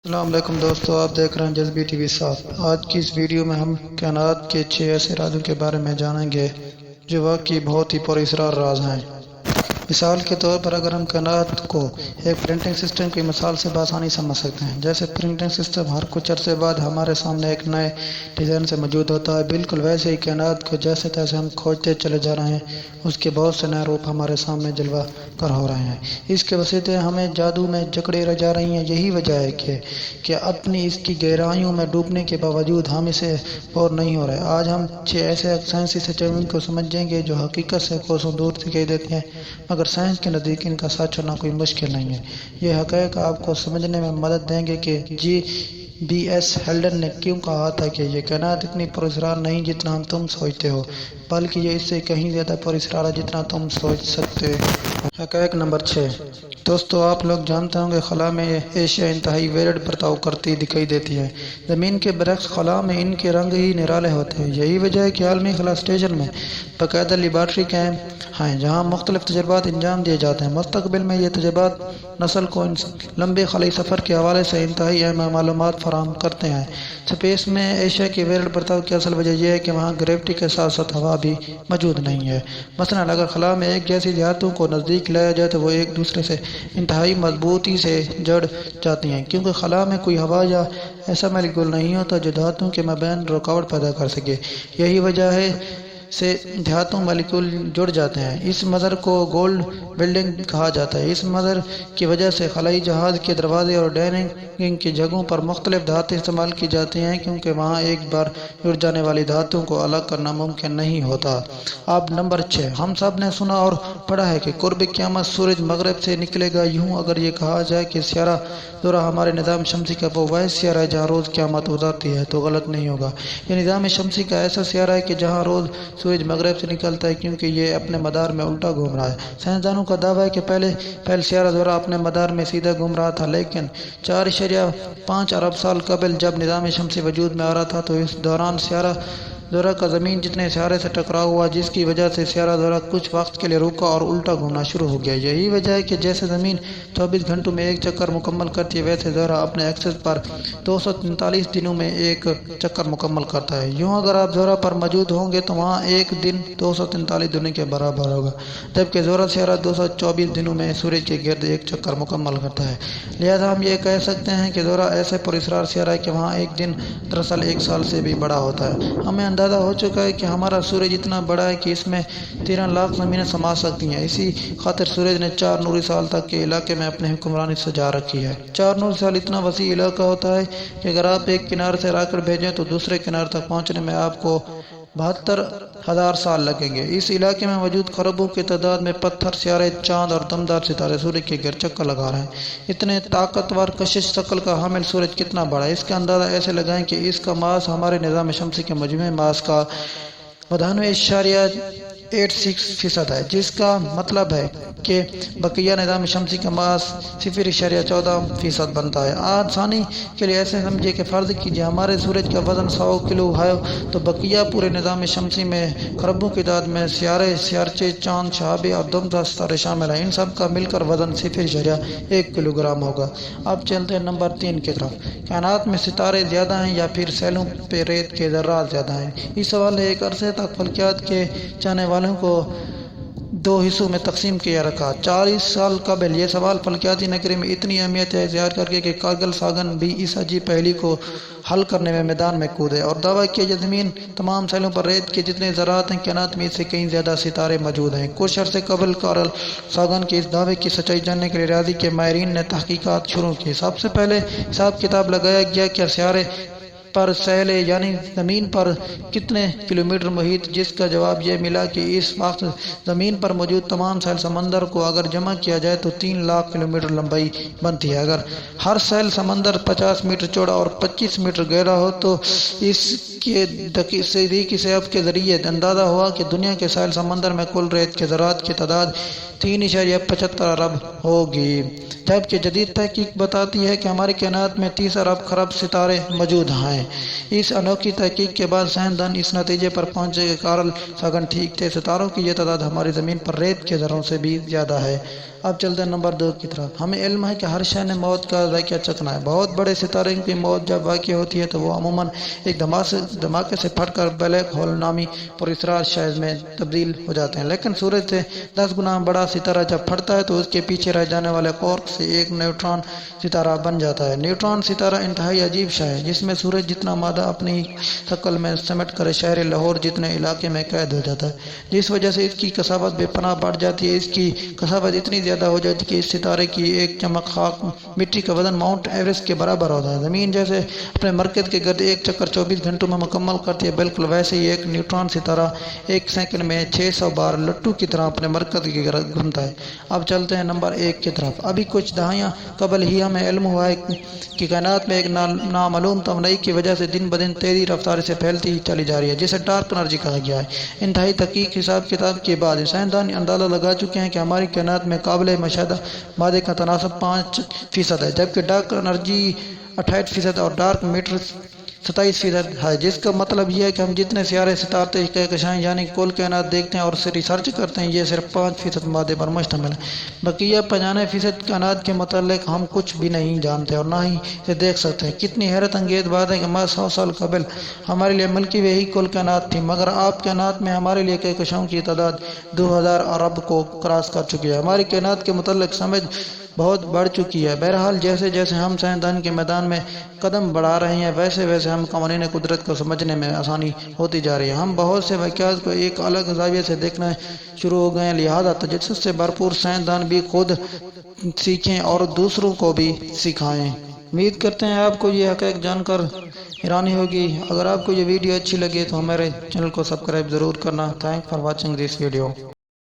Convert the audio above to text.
السلام علیکم دوستو، آپ دیکھ رہے ہیں جذبی ٹی وی 7۔ آج کی اس ویڈیو میں ہم کائنات کے 6 ایسے رازوں کے بارے میں جانیں گے جو واقعی بہت ہی پراسرار راز ہیں۔ مثال کے طور پر اگر ہم کائنات کو ایک پرنٹنگ سسٹم کی مثال سے بآسانی سمجھ سکتے ہیں۔ جیسے پرنٹنگ سسٹم ہر کچھ عرصے بعد ہمارے سامنے ایک نئے ڈیزائن سے موجود ہوتا ہے، بالکل ویسے ہی کائنات کو جیسے تیسے ہم کھوجتے چلے جا رہے ہیں، اس کے بہت سے نئے روپ ہمارے سامنے جلوہ گر ہو رہے ہیں۔ اس کے وسیطے ہمیں جادو میں جکڑے جا رہی ہیں۔ یہی وجہ ہے کہ اپنی اس کی گہرائیوں میں ڈوبنے کے باوجود ہم اسے بور نہیں ہو رہے۔ آج ہم 6 ایسے سائنسی سچائیوں کو سمجھیں گے جو حقیقت سے کوسوں دور دکھائی دیتی ہیں، مگر سائنس کے نزدیک ان کا سچ ہونا کوئی مشکل نہیں ہے۔ یہ حقائق آپ کو سمجھنے میں مدد دیں گے کہ BS ہیلڈن نے کیوں کہا تھا کہ یہ کائنات اتنی پراسرار نہیں جتنا تم سوچتے ہو، بلکہ یہ اس سے کہیں زیادہ پراسرار ہے جتنا تم سوچ سکتے ہو۔ حقائق نمبر 6۔ دوستو، آپ لوگ جانتے ہوں کہ خلا میں اشیاء انتہائی ویرڈ برتاؤ کرتی دکھائی دیتی ہیں۔ زمین کے برعکس خلا میں ان کے رنگ ہی نرالے ہوتے ہیں۔ یہی وجہ ہے کہ عالمی خلا اسٹیشن میں باقاعدہ لیبارٹری قائم ہیں جہاں مختلف تجربات انجام دیے جاتے ہیں۔ مستقبل میں یہ تجربات نسل کو لمبے خلائی سفر کے حوالے سے انتہائی اہم معلومات فراہم کرتے ہیں۔ اسپیس میں اشیاء کے ویرڈ برتاؤ کی اصل وجہ یہ ہے کہ وہاں گریوٹی کے ساتھ ساتھ ہوا بھی موجود نہیں ہے۔ مثلاً اگر خلا میں ایک جیسی دھاتوں کو نزدیک لایا جائے تو وہ ایک دوسرے سے انتہائی مضبوطی سے جڑ جاتی ہیں، کیونکہ خلا میں کوئی ہوا یا ایسا مالیکول نہیں ہوتا جو دھاتوں کے مابین رکاوٹ پیدا کر سکے۔ یہی وجہ ہے سے دھاتوں مالیکول جڑ جاتے ہیں۔ اس منظر کو گولڈ بلڈنگ کہا جاتا ہے۔ اس منظر کی وجہ سے خلائی جہاز کے دروازے اور ڈائننگ کی جگہوں پر مختلف دھاتیں استعمال کی جاتی ہیں، کیونکہ وہاں ایک بار جڑ جانے والی دھاتوں کو الگ کرنا ممکن نہیں ہوتا۔ اب نمبر 6۔ ہم سب نے سنا اور پڑھا ہے کہ قرب قیامت سورج مغرب سے نکلے گا۔ یوں اگر یہ کہا جائے کہ سیارہ زحل ہمارے نظام شمسی کا وہ واحد سیارہ ہے جہاں روز قیامت اترتی ہے تو غلط نہیں ہوگا۔ یہ نظام شمسی کا ایسا سیارہ ہے کہ جہاں روز سورج مغرب سے نکلتا ہے، کیونکہ یہ اپنے مدار میں الٹا گھوم رہا ہے۔ سائنسدانوں کا دعویٰ ہے کہ پہلے سیارہ زحل اپنے مدار میں سیدھا گھوم رہا تھا، لیکن 4.5 ارب سال قبل جب نظام شمسی وجود میں آ رہا تھا تو اس دوران سیارہ زحل کا زمین جتنے سیارے سے ٹکراؤ ہوا، جس کی وجہ سے سیارہ زحل کچھ وقت کے لیے رکا اور الٹا گھومنا شروع ہو گیا۔ یہی وجہ ہے کہ جیسے زمین 24 گھنٹوں میں ایک چکر مکمل کرتی ہے، ویسے زحل اپنے ایکسس پر 243 دنوں میں ایک چکر مکمل کرتا ہے۔ یوں اگر آپ زحل پر موجود ہوں گے تو وہاں ایک دن 243 دنوں کے برابر ہوگا، جبکہ زحل سیارہ 224 دنوں میں سورج کے گرد ایک چکر مکمل کرتا ہے۔ لہذا ہم یہ کہہ سکتے ہیں کہ زحل ایسے پراسرار سیارہ ہے کہ وہاں ایک دن دراصل ایک سال سے بھی بڑا ہوتا ہے۔ ہمیں اندازہ ہو چکا ہے کہ ہمارا سورج اتنا بڑا ہے کہ اس میں 13 لاکھ زمینیں سما سکتی ہیں۔ اسی خاطر سورج نے 4 نوری سال تک کے علاقے میں اپنی حکمرانی سجا رکھی ہے۔ 4 نوری سال اتنا وسیع علاقہ ہوتا ہے کہ اگر آپ ایک کنارے سے راکٹ بھیجیں تو دوسرے کنارے تک پہنچنے میں آپ کو 72,000 سال لگیں گے۔ اس علاقے میں موجود خربوں کی تعداد میں پتھر، سیارے، چاند اور دمدار ستارے سورج کے گرد چکر لگا رہے ہیں۔ اتنے طاقتور کشش ثقل کا حامل سورج کتنا بڑا ہے، اس کا اندازہ ایسے لگائیں کہ اس کا ماس ہمارے نظام شمسی کے مجموعی ماس کا 92.86% ہے، جس کا مطلب ہے کہ بقیہ نظام شمسی کا ماس 0.14% بنتا ہے۔ آسانی کے لیے ایسے سمجھے کہ فرض کیجیے ہمارے سورج کا وزن 100 کلو ہے تو بقیہ پورے نظام شمسی میں خربوں کی تعداد میں سیارے، سیارچے، چاند، شہابیں اور دمدار ستارے شامل ہیں۔ ان سب کا مل کر وزن 0.1 کلو گرام ہوگا۔ اب چلتے ہیں نمبر 3 کی طرف۔ کائنات میں ستارے زیادہ ہیں یا پھر سیلوں پہ ریت کے ذرات زیادہ ہیں؟ یہ سوال نے ایک عرصے تک فلکیات کے جاننے والوں کو 2 حصوں میں تقسیم کیا رکھا۔ 40 سال قبل یہ سوال فلکیاتی نگری میں اتنی اہمیت اختیار کر کے کہ کارل ساگن بھی اس عجیب پہیلی کو حل کرنے میں میدان میں کودے اور دعویٰ کیا کہ زمین تمام سیلوں پر ریت کے جتنے ذرات ہیں، کائنات میں اس سے کہیں زیادہ ستارے موجود ہیں۔ کچھ عرصے قبل کارل ساگن کے اس دعوے کی سچائی جاننے کے لیے ریاضی کے ماہرین نے تحقیقات شروع کی۔ سب سے پہلے حساب کتاب لگایا گیا کہ سیارے پر سیل یعنی زمین پر کتنے کلومیٹر محیط، جس کا جواب یہ ملا کہ اس وقت زمین پر موجود تمام سیل سمندر کو اگر جمع کیا جائے تو 3 لاکھ کلومیٹر لمبائی بنتی ہے۔ اگر ہر سیل سمندر 50 میٹر چوڑا اور 25 میٹر گہرا ہو تو اس کے دقیق حساب کے ذریعے اندازہ ہوا کہ دنیا کے سیل سمندر میں کل ریت کے ذرات کی تعداد 3.75 ارب ہوگی، جبکہ جدید تحقیق بتاتی ہے کہ ہماری کائنات میں 30 ارب خرب ستارے موجود ہیں۔ اس انوکھی تحقیق کے بعد سائنسدان اس نتیجے پر پہنچے کہ کارل ساگن ٹھیک تھے، ستاروں کی یہ تعداد ہماری زمین پر ریت کے ذروں سے بھی زیادہ ہے۔ اب چلتے ہیں نمبر 2 کی طرف۔ ہمیں علم ہے کہ ہر شے نے موت کا ذائقہ چکھنا ہے۔ بہت بڑے ستارے کی موت جب واقع ہوتی ہے تو وہ عموماً ایک دھماکے سے پھٹ کر بلیک ہول نامی پراسرار شے میں تبدیل ہو جاتے ہیں، لیکن سورج سے 10 گنا بڑا ستارہ جب پھٹتا ہے تو اس کے پیچھے رہ جانے والے کارک سے ایک نیوٹران ستارہ بن جاتا ہے۔ نیوٹران ستارہ انتہائی عجیب شے ہے جس میں سورج جتنا مادہ اپنی شکل میں سمٹ کر شہر لاہور جتنے علاقے میں قید ہو جاتا ہے، جس وجہ سے اس کی کثافت بے پناہ بڑھ جاتی ہے۔ اس کی کثافت اتنی زیادہ ہو جاتی ہے کہ اس ستارے کی ایک چمک خاک مٹی کا وزن ماؤنٹ ایوریسٹ کے برابر ہوتا ہے۔ زمین جیسے اپنے مرکز کے گرد ایک چکر 24 گھنٹوں میں مکمل کرتی ہے، بالکل ویسے ہی ایک نیوٹران ستارہ ایک سیکنڈ میں 600 بار لٹو کی طرح اپنے مرکز کے گرد گھومتا ہے۔ اب چلتے ہیں نمبر 1 کی طرف۔ ابھی کچھ دہائیاں قبل ہی ہمیں علم ہوا ہے کہ کائنات میں ایک نامعلوم توانائی کی وجہ سے دن بدن تیزی رفتار سے پھیلتی ہی چلی جا رہی ہے، جسے ڈارک انرجی کہا گیا ہے۔ انتہائی تحقیق حساب کتاب کے بعد سائنسدان اندازہ لگا چکے ہیں کہ ہماری کائنات میں قابل مشاہدہ مادے کا تناسب 5% ہے، جبکہ ڈارک انرجی 68% اور ڈارک میٹر 27% ہے، جس کا مطلب یہ ہے کہ ہم جتنے سیارے ستارے کہکشائیں یعنی کل کائنات دیکھتے ہیں اور ریسرچ کرتے ہیں، یہ صرف 5% مادے پر مشتمل ہے۔ بقیہ 95% کائنات کے متعلق ہم کچھ بھی نہیں جانتے اور نہ ہی اسے دیکھ سکتے ہیں۔ کتنی حیرت انگیز بات ہے کہ 100 سال قبل ہمارے لیے ملکی وے ہی کل کائنات تھی، مگر آپ کائنات میں ہمارے لیے کہکشاؤں کی تعداد 2000 ارب کو کراس کر چکی ہے۔ ہماری کائنات کے متعلق سمجھ بہت بڑھ چکی ہے۔ بہرحال جیسے جیسے ہم سائنسدان کے میدان میں قدم بڑھا رہے ہیں، ویسے ویسے ہم قوانین قدرت کو سمجھنے میں آسانی ہوتی جا رہی ہے۔ ہم بہت سے واقعات کو ایک الگ زاویے سے دیکھنا شروع ہو گئے ہیں، لہذا تجسس سے بھرپور سائنسدان بھی خود سیکھیں اور دوسروں کو بھی سکھائیں۔ امید کرتے ہیں آپ کو یہ حقائق جان کر حیرانی ہوگی۔ اگر آپ کو یہ ویڈیو اچھی لگے تو ہمارے چینل کو سبسکرائب ضرور کرنا۔ Thank for watching this video.